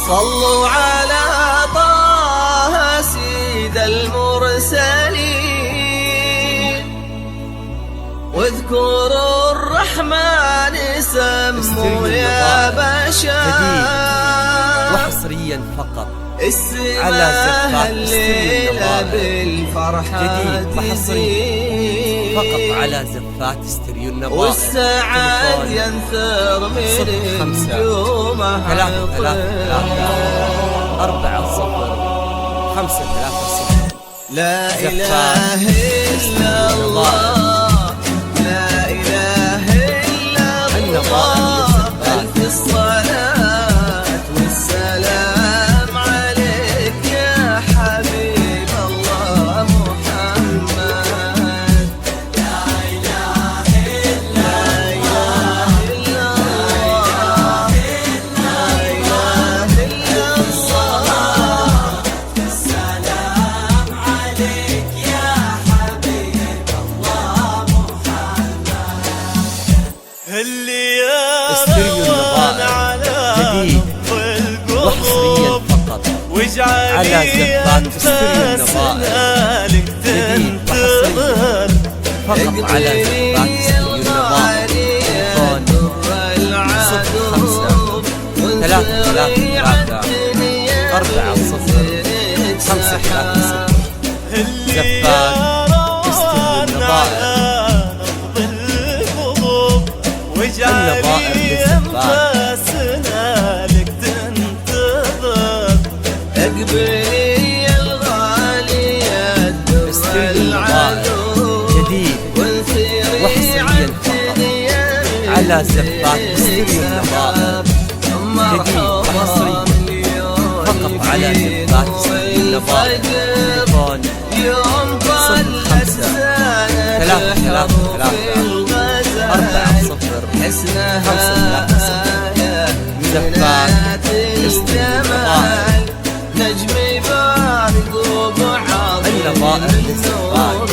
صلوا على طه سيد المرسلين واذكروا الرحمن سموا يا بشر. وحصريا فقط على زفات الليلة بالفرحة وحصريا فقط على زفات استريو النظائر. والسعد ينثر من نجومه 334 لا إله إلا الله لا إله إلا الله. ألف الصلاة والسلام عليك يا حبيب الله محمد. لا إله إلا الله لا إله إلا الله. السلام عليك يا حبيب الله محمد. اللي يا استريو النظائر جديد وحصريا فقط على زفات استريو النظائر جديد وحصريا فقط على زفات استريو النظائر. تليفون 0334 زفات استريو النظائر. النظائر للزفات لك تنتظر. اقبلي يا الغالية الدر العدو جديد وحصريا فقط على زفات استريو النظائر جديد وحصريا فقط على زفات استريو النظائر. تليفون 05 حسنها زفات الجمال نجم بارق وبعض النظائر للزفات.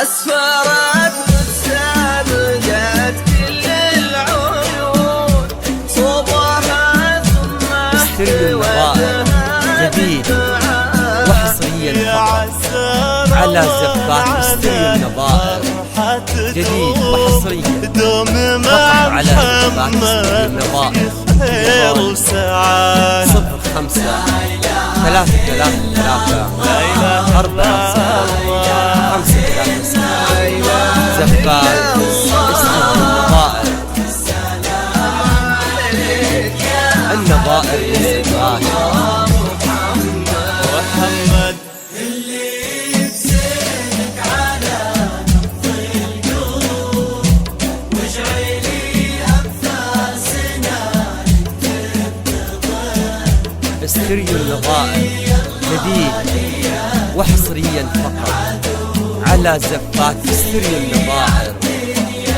أسفرت وتسابقت كل العيون صوبها ثم استريو النظائر جديد وحصريا فقط على زفات استريو النظائر جديد وحصريا فقط على زفات استريو النظائر. خير وسعادة 05 333 زفات النظائر للزفات. محمد اللي يبسمك على نبض القلوب واجعلي أنفاسنا استريو النظائر جديد وحصريا فقط على زفات استريو النظائر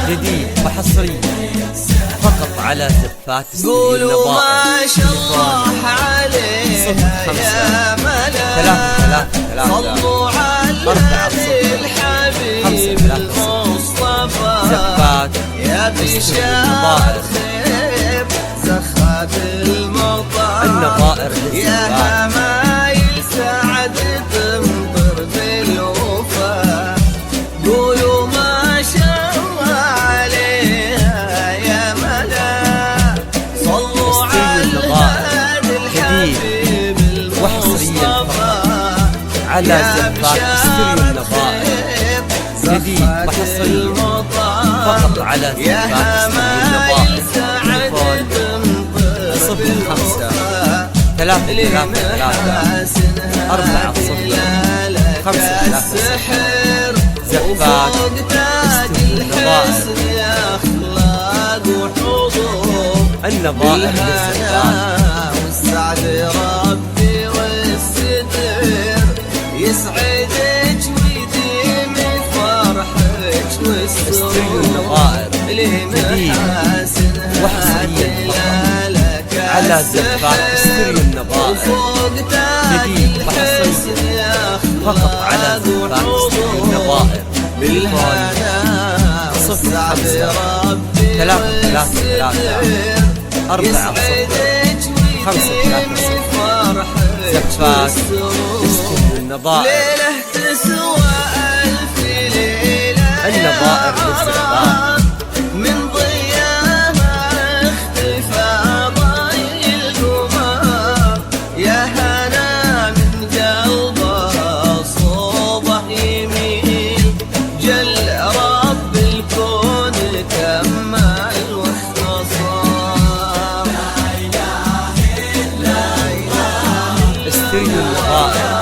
جديد وحصريا فقط على زفات استريو النظائر. قولوا ما شاء الله عليه يا ملا صلوا على الحبيب المصطفى زفات يا بشار خير زخات المطر النظائر يا للزفات. همايل سعد تمطر بالوفا. قولوا ما شاء الله عليها يا ملا صلوا على الحبيب المصطفى على زفات استريو النظائر جديد وحصريا فقط على زفات استريو النظائر. تليفون 05 333 زفات استريو النظائر النظائر للزفات. والسعد ربي والستر يسعدك على زفات استري النظائر جديد وحصري فقط على زفات استري النظائر. تليفون 05 333 4 0 5 3 0. زفات استري النظائر. النظائر للزفات من ضياها اختفى ضي القمر، يا هنا من قلبه صوبه يميل، جل رب الكون كمل واختصار. استري النظائر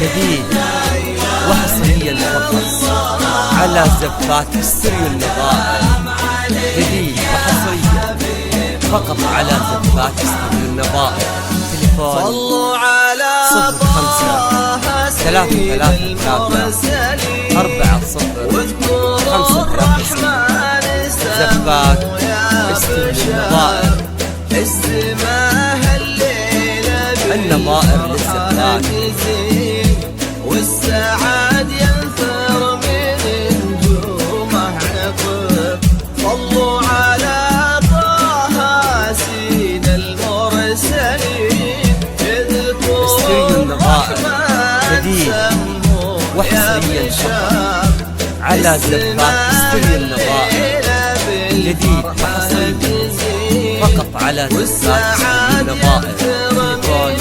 جديد وحصريا فقط على زفات استري النظائر جديد وحصريا فقط على زفات استري النظائر. تليفون صلوا على 05 333 4 0 5 3 0. زفات استري النظائر. اسمها الليلة النظائر للزفات والسعاد ينثر من نجومه عطر. صلوا على طه سيد المرسلين، استري النظائر جديد وحصريا فقط على زفات استري النظائر جديد وحصريا فقط على زفات استري النظائر. تليفون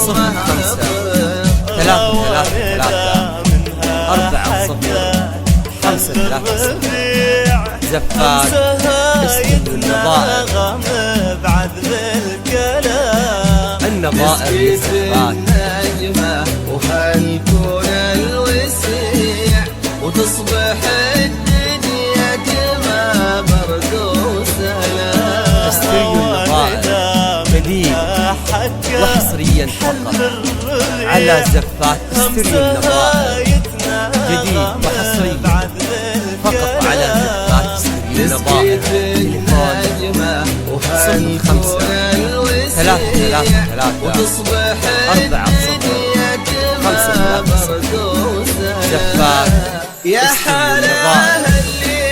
05 333 4 0 5 3 0. زفات استري النظائر. النظائر للزفات نجمة وهالكون الوسيع، وتصبح الدنيا كما برد وسلام. استري النظائر جديد وحصريا فقط على زفات استري النظائر جديد وحصريا فقط على زفات استري النظائر. تليفون 05 333 4 0 5 3 0. زفات يا استري حلاها النظائر. اللي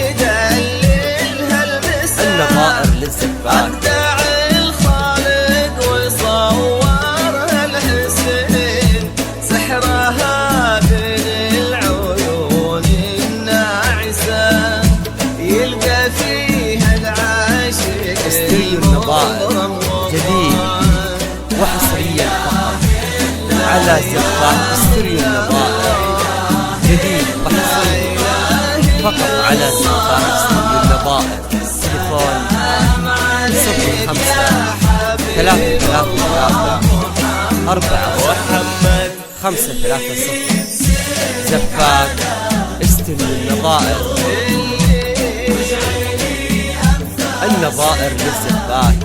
يدللها المساء، النظائر للزفات أبدع الخالق وصورها الحسين، سحرها بين العيون الناعسة، يلقى فيها العاشق. استري النظائر جديد وحصريا فقط على زفات استري النظائر جديد وحصريا فقط على زفات استري النظائر. تليفون 05 333 4 5 3 0. زفات استري النظائر. النظائر للزفات